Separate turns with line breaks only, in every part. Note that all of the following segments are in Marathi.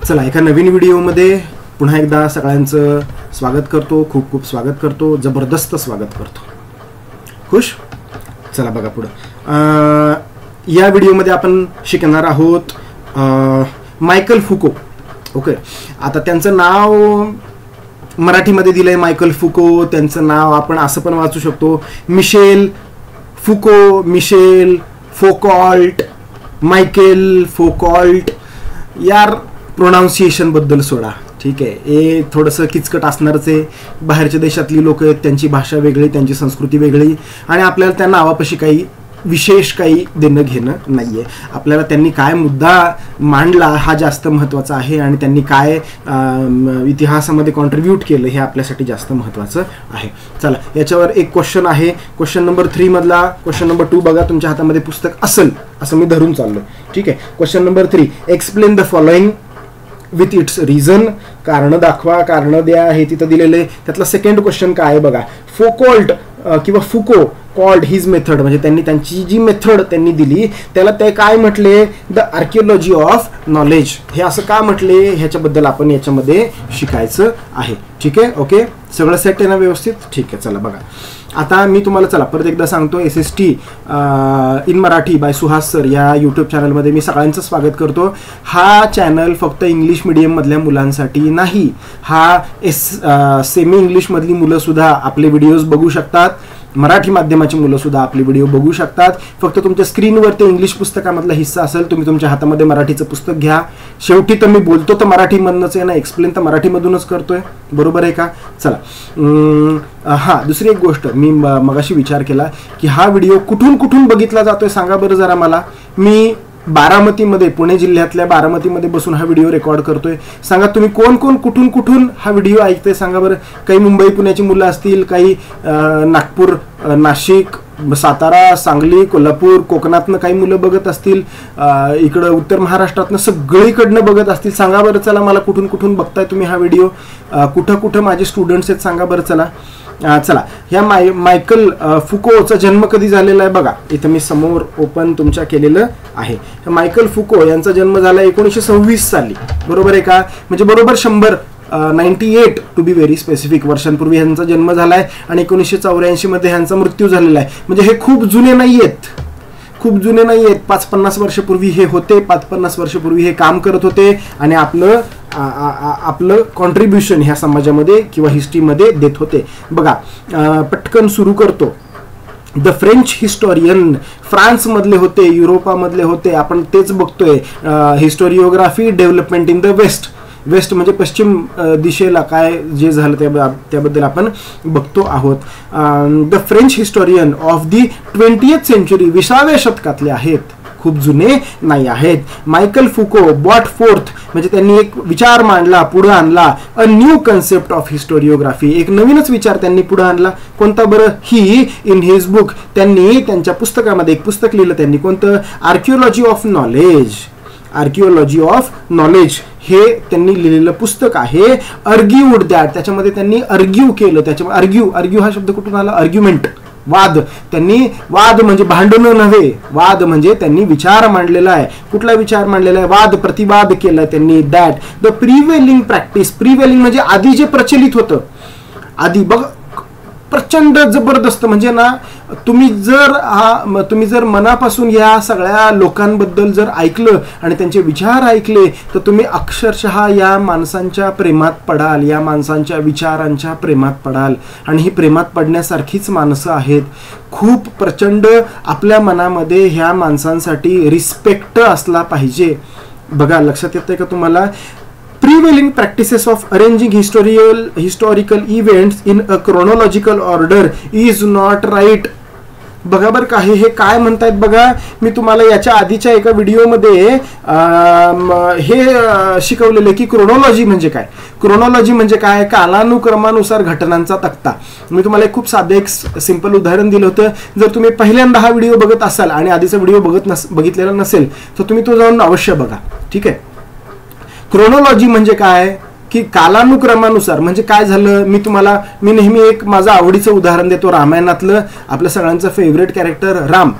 चला एका नवीन व्हिडिओमध्ये पुन्हा एकदा सगळ्यांचं स्वागत करतो, खूप खूप स्वागत करतो, जबरदस्त स्वागत करतो. खुश? चला बघा पुढं. या व्हिडिओमध्ये आपण शिकणार आहोत मायकल फुको. ओके, आता त्यांचं नाव मराठीमध्ये दिलंय मायकल फुको. त्यांचं नाव आपण असं पण वाचू शकतो, मिशेल फुको, मिशेल फोकॉल्ट, मायकेल फोकॉल्ट. यार प्रोनाऊन्सिएशन बद्दल सोडा, ठीक आहे, हे थोडंसं किचकट असणारच आहे. बाहेरच्या देशातली लोक आहेत, त्यांची भाषा वेगळी, त्यांची संस्कृती वेगळी, आणि आपल्याला त्या नावापाशी काही विशेष काही देणं घेणं नाही आहे. आपल्याला त्यांनी काय मुद्दा मांडला हा जास्त महत्त्वाचा आहे, आणि त्यांनी काय इतिहासामध्ये कॉन्ट्रीब्यूट केलं हे आपल्यासाठी जास्त महत्त्वाचं आहे. चला याच्यावर एक क्वेश्चन आहे. क्वेश्चन नंबर 3 मधला क्वेश्चन नंबर 2 बघा, तुमच्या हातामध्ये पुस्तक असेल असं मी धरून चाललो, ठीक आहे. Question number 3, explain the following with its reason. कारण दाखवा, कारण द्या, हे तिथं दिलेलं आहे. त्यातला सेकंड क्वेश्चन काय आहे बघा, फोकॉल्ट किंवा फुको कॉल्ड हिज मेथड, म्हणजे त्यांनी त्यांची जी मेथड त्यांनी दिली त्याला ते काय म्हटले, द आर्किओलॉजी ऑफ नॉलेज. हे असं का म्हटले ह्याच्याबद्दल आपण याच्यामध्ये शिकायचं आहे, ठीक आहे. ओके, सगळं सेट आहे ना व्यवस्थित? ठीक आहे. चला बघा, आता मी तुम्हाला चला परत एकदा सांगतो, SST in Marathi by Suhas sir या यूट्यूब चॅनलमध्ये मी सगळ्यांचं स्वागत करतो. हा चॅनल फक्त इंग्लिश मिडियममधल्या मुलांसाठी नाही, हा सेमी इंग्लिशमधली मुलंसुद्धा आपले व्हिडिओज बघू शकतात, मराठी माध्यमाची मुलंसुद्धा आपले व्हिडिओ बघू शकतात. फक्त तुमच्या स्क्रीनवर ते इंग्लिश पुस्तकामधला हिस्सा असेल, तुम्ही तुमच्या हातामध्ये मराठीचं पुस्तक घ्या. शेवटी तर मी बोलतो तर मराठीमधूनच आहे ना, एक्सप्लेन तर मराठीमधूनच करतोय, बरोबर आहे का? चला, हां, दुसरी एक गोष्ट मी मगाशी विचार केला की हा व्हिडिओ कुठून कुठून बघितला जातोय सांगा बरं जरा मला. मी बारामतीमध्ये, पुणे जिल्ह्यातल्या बारामतीमध्ये बसून हा व्हिडिओ रेकॉर्ड करतोय. सांगा तुम्ही कोण कोण कुठून कुठून हा व्हिडिओ ऐकते सांगा बरं. काही मुंबई पुण्याची मुलं असतील, काही नागपूर, नाशिक, सातारा, सांगली, कोल्हापूर, कोकणातनं काही मुलं बघत असतील, इकडं उत्तर महाराष्ट्रातनं सगळीकडनं बघत असतील. सांगा बरं चला मला कुठून कुठून बघताय तुम्ही हा व्हिडिओ, कुठं कुठं माझे स्टुडंट्स आहेत सांगा बरं चला. चला, ह्या मायकल फुकोचा जन्म कधी झालेला आहे बघा, इथं मी समोर ओपन तुमच्या केलेलं आहे. मायकल फुको यांचा जन्म झाला 1926 साली, बरोबर आहे का? म्हणजे बरोबर 98 टू बी व्हेरी स्पेसिफिक वर्षांपूर्वी ह्यांचा जन्म झालाय, आणि 1984 मध्ये ह्यांचा मृत्यू झालेला आहे. म्हणजे हे खूप जुने नाही आहेत, खूप जुने नाही आहेत. 5-50 वर्षापूर्वी हे होते, 5-50 वर्षापूर्वी हे काम करत होते, आणि आपलं कॉन्ट्रीब्युशन ह्या समाजामध्ये किंवा हिस्ट्रीमध्ये देत होते. बघा, पटकन सुरू करतो. द फ्रेंच हिस्टोरियन, फ्रान्समधले होते, युरोपामधले होते, आपण तेच बघतोय. Historiography development in the west. West म्हणजे पश्चिम दिशेला काय जे झालं त्याबद्दल आपण बघतो आहोत. The French historian of the 20th century, 20व्या शतकातले आहेत, खूप जुने नाही आहेत. मायकल फुको बॉट फोर्थ, म्हणजे त्यांनी एक विचार मांडला, पुढे आणला, a new concept of historiography. एक नवीनच विचार त्यांनी पुढे आणला. कोणता बरं? ही इन हिज बुक, त्यांनी त्यांच्या पुस्तकामध्ये एक पुस्तक लिहिलं त्यांनी, कोणतं? Archaeology of knowledge. Archaeology of knowledge हे त्यांनी लिहिलेलं पुस्तक आहे. अर्ग्यूड दॅट, त्याच्यामध्ये त्यांनी अर्ग्यू केलं. त्याच्यामध्ये अर्ग्यू हा शब्द कुठून आला? आर्ग्युमेंट, वाद. त्यांनी वाद म्हणजे भांडणं नव्हे, वाद म्हणजे त्यांनी विचार मांडलेला आहे. कुठला विचार मांडलेला आहे? वाद, प्रतिवाद केला त्यांनी. That the prevailing practice, prevailing म्हणजे आधी जे प्रचलित होतं, आधी बघ प्रचंड जबरदस्त, म्हणजे ना तुम्ही जर मनापासून या सगळ्या लोकांबद्दल जर ऐकलं आणि त्यांचे विचार ऐकले तर तुम्ही अक्षरशः या माणसांच्या प्रेमात पडाल, या माणसांच्या विचारांच्या प्रेमात पडाल. आणि ही प्रेमात पडण्यासारखीच माणसं आहेत. खूप प्रचंड आपल्या मनामध्ये ह्या माणसांसाठी रिस्पेक्ट असला पाहिजे. बघा, लक्षात येतंय का तुम्हाला? Prevailing practices of arranging historical events in a chronological order is not right. बघा बरं का, हे काय म्हणतायत बघा. मी तुम्हाला याच्या आधीच्या एका व्हिडिओमध्ये हे शिकवलेलं की क्रोनॉलॉजी म्हणजे काय. क्रोनॉलॉजी म्हणजे काय? कालानुक्रमानुसार घटनांचा तक्ता. मी तुम्हाला एक खूप साधं एक सिंपल उदाहरण दिलं होतं. जर तुम्ही पहिल्यांदा हा व्हिडिओ बघत असाल आणि आधीचा व्हिडिओ बघितलेला नसेल तर तुम्ही तो जाऊन अवश्य बघा, ठीक आहे. क्रोनॉलॉजी म्हणजे काय की कालानुक्रमानुसार, म्हणजे काय झालं, मी नेहमी एक माझं आवडीचं उदाहरण देतो. रामायणातलं आपल्या सगळ्यांचं फेवरेट कॅरेक्टर राम,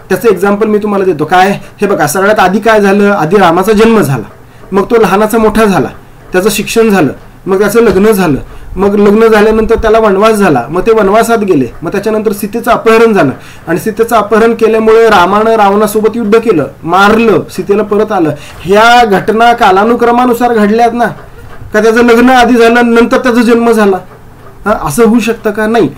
त्याचं एक्झाम्पल मी तुम्हाला देतो. काय? हे बघा, सगळ्यात आधी काय झालं? आधी रामाचा जन्म झाला. मग तो लहानाचा मोठा झाला, त्याचं शिक्षण झालं, मग त्याचं लग्न झालं, मग लग्न झाल्यानंतर त्याला वनवास झाला, मग ते वनवासात गेले, मग त्याच्यानंतर सीतेचं अपहरण झालं आणि सीतेचं अपहरण केल्यामुळे रामानं रावणासोबत युद्ध केलं, मारलं, सीतेला परत आलं. ह्या घटना कालानुक्रमानुसार घडल्यात ना, का त्याचं लग्न आधी झालं नंतर त्याचा जन्म झाला? असं होऊ शकतं का? नाही.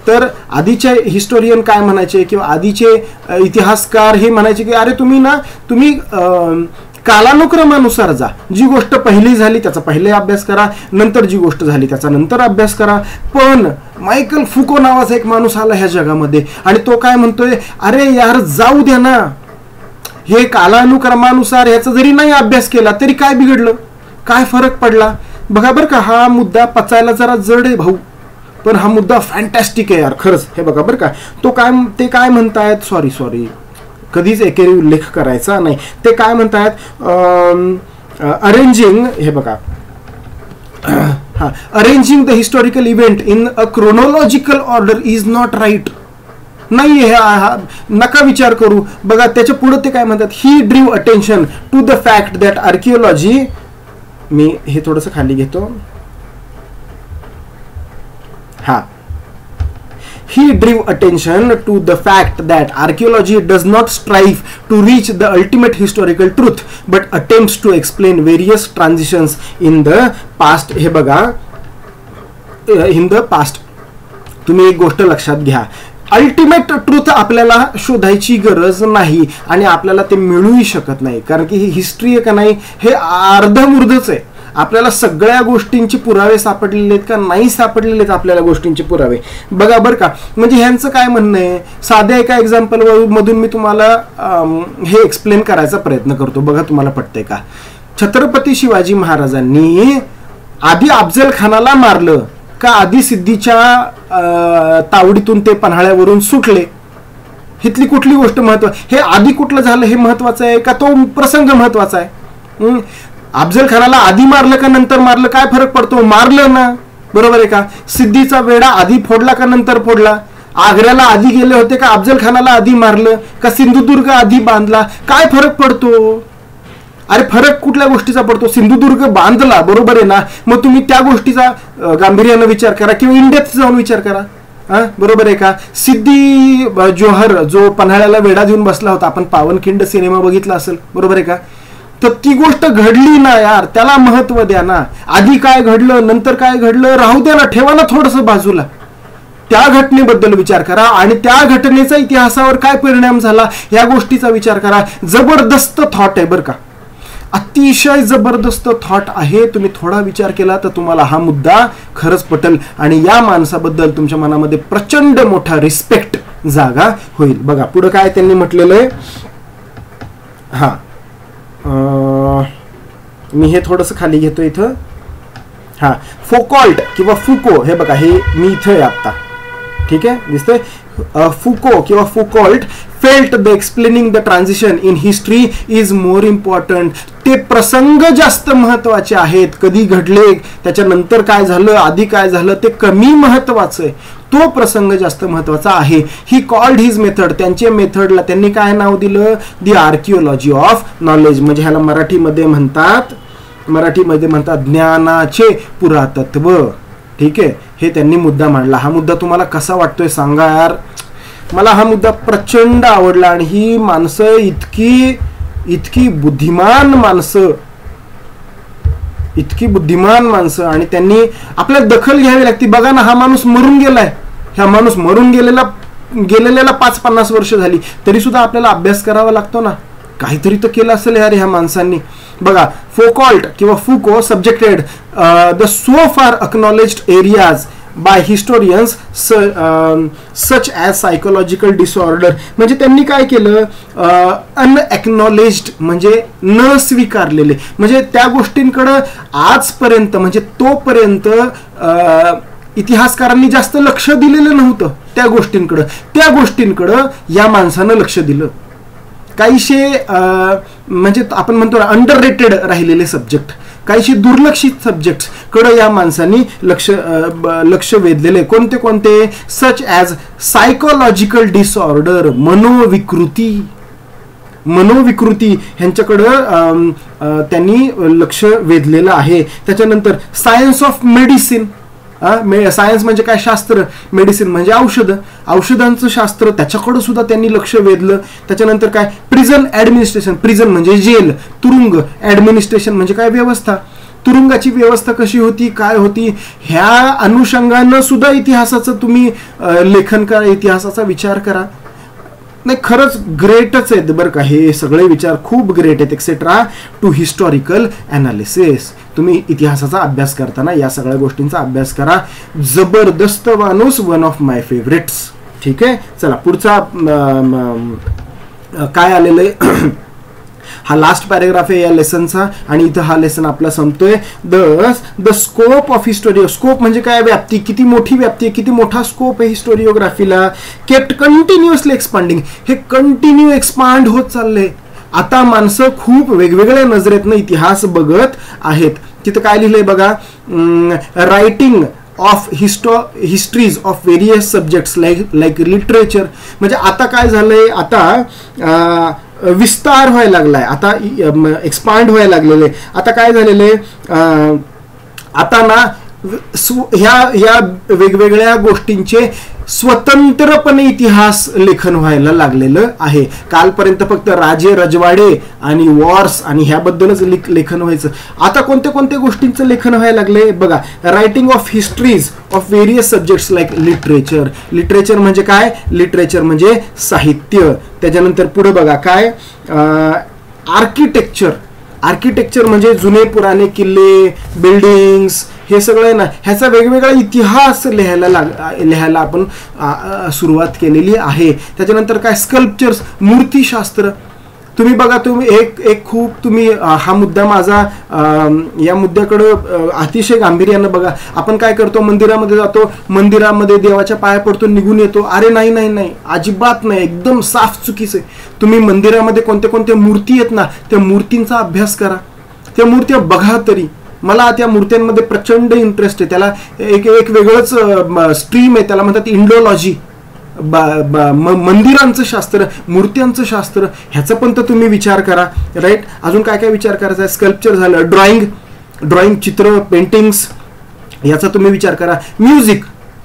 तर आधीचे हिस्टोरियन काय म्हणायचे किंवा आधीचे इतिहासकार हे म्हणायचे की अरे तुम्ही कालानुक्रमानुसार जा, जी गोष्ट पहिली झाली त्याचा पहिले अभ्यास करा, नंतर जी गोष्ट झाली त्याचा नंतर अभ्यास करा. पण मायकल फुको नावाचा एक माणूस आला ह्या जगामध्ये आणि तो काय म्हणतोय, अरे यार जाऊ द्या ना, हे कालानुक्रमानुसार ह्याचा जरी नाही अभ्यास केला तरी काय बिघडलं, काय फरक पडला? बघा बरं का, हा मुद्दा पचायला जरा जड आहे भाऊ, पण हा मुद्दा फॅन्टॅस्टिक आहे यार खरंच. हे बघा बरं का, ते काय म्हणतायत, सॉरी कधीच एकेरी उल्लेख करायचा नाही. ते काय म्हणतायत, अरेंजिंग, हे बघा, arranging the historical event in a chronological order is not right. नाही, नका विचार करू. बघा त्याच्या पुढे ते काय म्हणतात, he drew attention to the fact that archaeology, मी हे थोडंसं खाली घेतो, he drew attention to the fact that archaeology does not strive to reach the ultimate historical truth but attempts to explain various transitions in the past. हे बघा, in the past तुम्ही एक गोष्ट लक्षात घ्या, अल्टिमेट ट्रूथ आपल्याला शोधायची गरज नाही आणि आपल्याला ते मिळूही शकत नाही, कारण की ही हिस्ट्री आहे का नाही, हे अर्धमुर्धच आहे. आपल्याला सगळ्या गोष्टींचे पुरावे सापडलेले आहेत का? नाही सापडलेले आहेत आपल्याला गोष्टींचे पुरावे. बघा बरं का, म्हणजे ह्यांचं काय म्हणणं आहे, साध्या एका एक्झाम्पल मधून मी तुम्हाला हे एक्सप्लेन करायचा प्रयत्न करतो, बघा तुम्हाला पटतंय का. छत्रपती शिवाजी महाराजांनी आधी अफजल खानाला मारलं का आधी सिद्धीच्या तावडीतून ते पन्हाळ्यावरून सुटले? इथली कुठली गोष्ट महत्वाची, हे आधी कुठलं झालं हे महत्वाचं आहे का तो प्रसंग महत्वाचा आहे? अफजल खानाला आधी मारलं का नंतर मारलं, काय फरक पडतो? मारलं ना, बरोबर आहे का. सिद्धीचा वेढा आधी फोडला का नंतर फोडला? आग्र्याला आधी गेले होते का अफजल खानाला आधी मारलं का सिंधुदुर्ग आधी बांधला? काय फरक पडतो? अरे फरक कुठल्या गोष्टीचा पडतो? सिंधुदुर्ग बांधला, बरोबर आहे ना, मग तुम्ही त्या गोष्टीचा गांभीर्यानं विचार करा किंवा इंडियात जाऊन विचार करा, बरोबर आहे का. सिद्धी जोहर जो पन्हाळ्याला वेढा देऊन बसला होता, आपण पावनखिंड सिनेमा बघितला असेल, बरोबर आहे का. तर ती गोष्ट घडली ना यार, त्याला महत्व द्या ना. आधी काय घडलं नंतर काय घडलं राहू द्या ना, ठेवा ना थोडंसं बाजूला. त्या घटनेबद्दल विचार करा आणि त्या घटनेचा इतिहासावर काय परिणाम झाला या गोष्टीचा विचार करा. जबरदस्त थॉट आहे बरं का, अतिशय जबरदस्त थॉट आहे. तुम्ही थोडा विचार केला तर तुम्हाला हा मुद्दा खरंच पटेल आणि या माणसाबद्दल तुमच्या मनामध्ये प्रचंड मोठा रिस्पेक्ट जागा होईल. बघा पुढे काय त्यांनी म्हटलेलं आहे. मी हे थोडंसं खाली घेतो इथं. फोकॉल्ट किंवा फुको, हे बघा हे मी इथं आहे आता, ठीक आहे दिसतंय. फुको किंवा Foucault felt the explaining the transition in history is more important. ते प्रसंग जास्त महत्वाचे आहेत, कधी घडले, त्याच्यानंतर काय झालं, आधी काय झालं ते कमी महत्वाचं आहे, तो प्रसंग जास्त महत्वाचा आहे. ही कॉल्ड हिज मेथड, त्यांच्या मेथडला त्यांनी काय नाव दिलं, दी आर्किओलॉजी ऑफ नॉलेज. म्हणजे ह्याला मराठीमध्ये म्हणतात ज्ञानाचे पुरातत्व. ठीक आहे, हे त्यांनी मुद्दा मांडला. हा मुद्दा तुम्हाला कसा वाटतोय सांगा यार. मला हा मुद्दा प्रचंड आवडला आणि ही माणसं इतकी बुद्धिमान माणसं आणि त्यांनी आपल्याला दखल घ्यावी लागते. बघा ना, हा माणूस मरून गेलाय, ह्या माणूस मरून गेलेल्याला 5-50 वर्ष झाली, तरी सुद्धा आपल्याला अभ्यास करावा लागतो ना. काहीतरी तर केलं असेल यार ह्या माणसांनी. बघा, फोकॉल्ट किंवा फुको subjected the so far acknowledged areas by historians such as psychological disorder. म्हणजे त्यांनी काय केलं, अनएक्नॉलेज्ड म्हणजे न स्वीकारलेले, म्हणजे त्या गोष्टींकडं आजपर्यंत म्हणजे तोपर्यंत इतिहासकारांनी जास्त लक्ष दिलेलं नव्हतं. त्या गोष्टींकडं या माणसानं लक्ष दिलं. काहीशे म्हणजे आपण म्हणतो अंडररेटेड राहिलेले सब्जेक्ट, काहीशे दुर्लक्षित सब्जेक्ट कडे या माणसांनी लक्ष वेधलेले. कोणते? सच ॲज सायकोलॉजिकल डिसऑर्डर, मनोविकृती. मनोविकृती ह्यांच्याकडं त्यांनी लक्ष वेधलेलं आहे. त्याच्यानंतर सायन्स ऑफ मेडिसिन, सायन्स म्हणजे काय, शास्त्र, मेडिसिन म्हणजे औषधांचं शास्त्र, त्याच्याकडे सुद्धा त्यांनी लक्ष वेधलं. त्याच्यानंतर काय, प्रिझन ऍडमिनिस्ट्रेशन, प्रिझन म्हणजे जेल, तुरुंग, ऍडमिनिस्ट्रेशन म्हणजे काय, व्यवस्था, तुरुंगाची व्यवस्था कशी होती, काय होती, ह्या अनुषंगानं सुद्धा इतिहासाचं तुम्ही लेखन करा, इतिहासाचा विचार करा. नाही, खरंच ग्रेटच आहेत बरं का, हे सगळे विचार खूप ग्रेट आहेत. एक्सेट्रा टू हिस्टॉरिकल अनालिसिस, तुम्ही इतिहासाचा अभ्यास करताना या सगळ्या गोष्टींचा अभ्यास करा. जबरदस्त माणूस, वन ऑफ माय फेवरेट्स. ठीक आहे, चला पुढचा काय आलेलं आहे, हा लास्ट पॅरेग्राफ आहे या लेसनचा आणि इथं हा लेसन आपला संपतोय. द स्कोप ऑफ हिस्टोरिओ, स्कोप म्हणजे काय, व्याप्ती, किती मोठी व्याप्ती आहे, किती मोठा स्कोप आहे हिस्टोरिओग्राफीला. केप्ट कंटिन्युअसली एक्सपांडिंग, हे कंटिन्यू एक्सपांड होत चाललंय. आता माणसं खूप वेगवेगळ्या नजरेतनं इतिहास बघत आहेत. तिथं काय लिहिलंय बघा, writing of histories of various subjects like literature. म्हणजे आता काय झालंय, आता विस्तार व्हायला लागलाय, आता एक्सपांड व्हायला लागलेले. आता काय झालेलं आहे, आता ना ह्या वेगवेगळ्या गोष्टींचे स्वतंत्रपणे इतिहास लेखन व्हायला लागलेलं आहे. कालपर्यंत फक्त राजे रजवाडे आणि वॉर्स आणि ह्याबद्दलच लेखन व्हायचं. आता कोणत्या कोणत्या गोष्टींचं लेखन व्हायला लागले बघा, writing of histories of various subjects like literature. Literature म्हणजे काय, लिटरेचर म्हणजे साहित्य. त्याच्यानंतर पुढे बघा काय, आर्किटेक्चर. आर्किटेक्चर म्हणजे जुने पुराणे किल्ले, बिल्डिंग्स, हे सगळं ना, ह्याचा वेगवेगळा इतिहास लिहायला आपण सुरुवात केलेली आहे. त्याच्यानंतर काय, स्कल्पचर्स, मूर्तीशास्त्र. तुम्ही बघा, तुम्ही एक खूप तुम्ही हा मुद्दा माझा या मुद्द्याकडं अतिशय गांभीर्यानं बघा. आपण काय करतो, मंदिरामध्ये जातो, मंदिरामध्ये देवाच्या पाया पडतो, निघून येतो. अरे नाही नाही नाही, अजिबात नाही, एकदम साफ चुकीचं आहे. तुम्ही मंदिरामध्ये कोणत्या कोणत्या मूर्ती आहेत ना, त्या मूर्तींचा अभ्यास करा, त्या मूर्त्या बघा तरी. मला त्या मूर्त्यांमध्ये प्रचंड इंटरेस्ट आहे. त्याला एक वेगळंच स्ट्रीम आहे, त्याला म्हणतात इंडोलॉजी. मंदिरांचं शास्त्र, मूर्त्यांचं शास्त्र, ह्याचा पण तर तुम्ही विचार करा. राईट, अजून काय काय विचार करायचा आहे, स्कल्पचर झालं, ड्रॉइंग, चित्र, पेंटिंग्स, याचा तुम्ही विचार करा.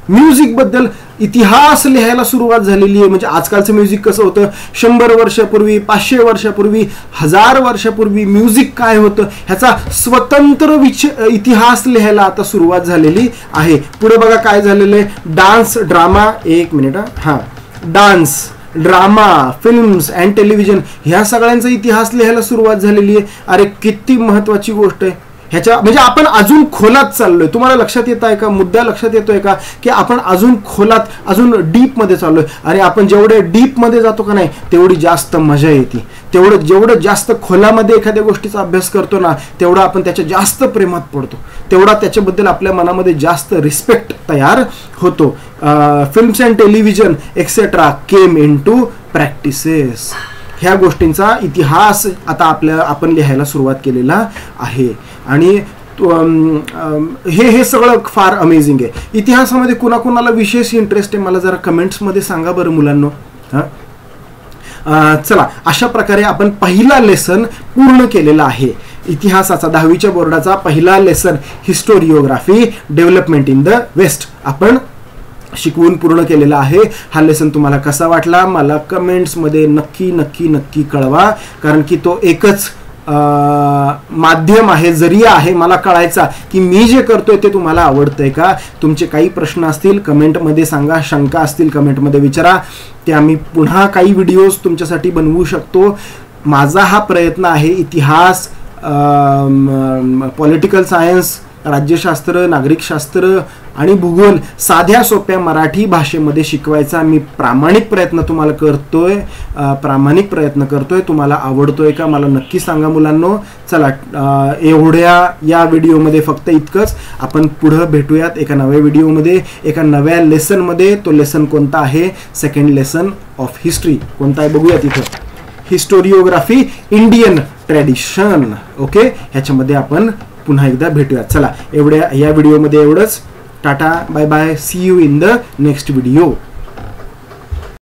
म्युझिक बद्दल इतिहास लिहायला सुरुवात झालेली आहे. म्हणजे आजकालचं म्युझिक कसं होतं, 100 वर्षापूर्वी, 500 वर्षापूर्वी, 1000 वर्षापूर्वी म्युझिक काय होतं, ह्याचा स्वतंत्र इतिहास लिहायला आता सुरुवात झालेली आहे. पुढे बघा काय झालेलं आहे, डान्स, ड्रामा, एक minute, dance, drama, films and television, ह्या सगळ्यांचा इतिहास लिहायला सुरुवात झालेली आहे. अरे किती महत्वाची गोष्ट आहे. ह्याच्या म्हणजे आपण अजून खोलात चाललोय. तुम्हाला लक्षात येत आहे का, मुद्दा लक्षात येतोय का, की आपण अजून खोलात, अजून डीप मध्ये चाललोय. आणि आपण जेवढे डीप मध्ये जातो का नाही, तेवढी जास्त मजा येते. जेवढं जास्त खोलामध्ये एखाद्या गोष्टीचा अभ्यास करतो ना, तेवढं आपण त्याच्या जास्त प्रेमात पडतो, तेवढा त्याच्याबद्दल आपल्या मनामध्ये जास्त रिस्पेक्ट तयार होतो. Films and television etcetera came into practices. ह्या गोष्टींचा इतिहास आता आपण लिहायला सुरुवात केलेला आहे. आणि हे सगळं फार अमेझिंग आहे. इतिहासामध्ये कुणाकुणाला विशेष इंटरेस्ट आहे, मला जरा कमेंट्समध्ये सांगा बरं मुलांनो. चला, अशा प्रकारे आपण पहिला लेसन पूर्ण केलेला आहे. इतिहासाचा 10वीच्या बोर्डाचा पहिला lesson, historiography development in the west, आपण शिकवून पूर्ण केलेला आहे. हा लेसन तुम्हाला कसा वाटला मला कमेंट्समध्ये नक्की नक्की नक्की कळवा. कारण की तो एकच माध्यम आहे, जरिया आहे मला कळायचा की मी जे करतोय ते तुम्हाला आवडतंय का. तुमचे काही प्रश्न असतील कमेंटमध्ये सांगा, शंका असतील कमेंटमध्ये विचारा, ते आम्ही पुन्हा काही व्हिडिओज तुमच्यासाठी बनवू शकतो. माझा हा प्रयत्न आहे इतिहास, पॉलिटिकल सायन्स, राज्यशास्त्र, नागरिकशास्त्र आणि भूगोल साध्या सोप्या मराठी भाषेमध्ये शिकवायचा मी प्रामाणिक प्रयत्न करतोय. तुम्हाला आवडतोय का मला नक्की सांगा मुलांनो. चला, एवढ्या या व्हिडिओमध्ये फक्त इतकंच. आपण पुढे भेटूयात एका नव्या व्हिडिओमध्ये, एका नव्या लेसनमध्ये. तो लेसन कोणता आहे, सेकंड लेसन ऑफ हिस्ट्री कोणता आहे बघूयात इथं. Historiography Indian tradition. ओके, ह्याच्यामध्ये आपण पुन्हा एकदा भेटूयात. चला, या व्हिडिओमध्ये एवढंच. Tata, bye bye, see you in the next video.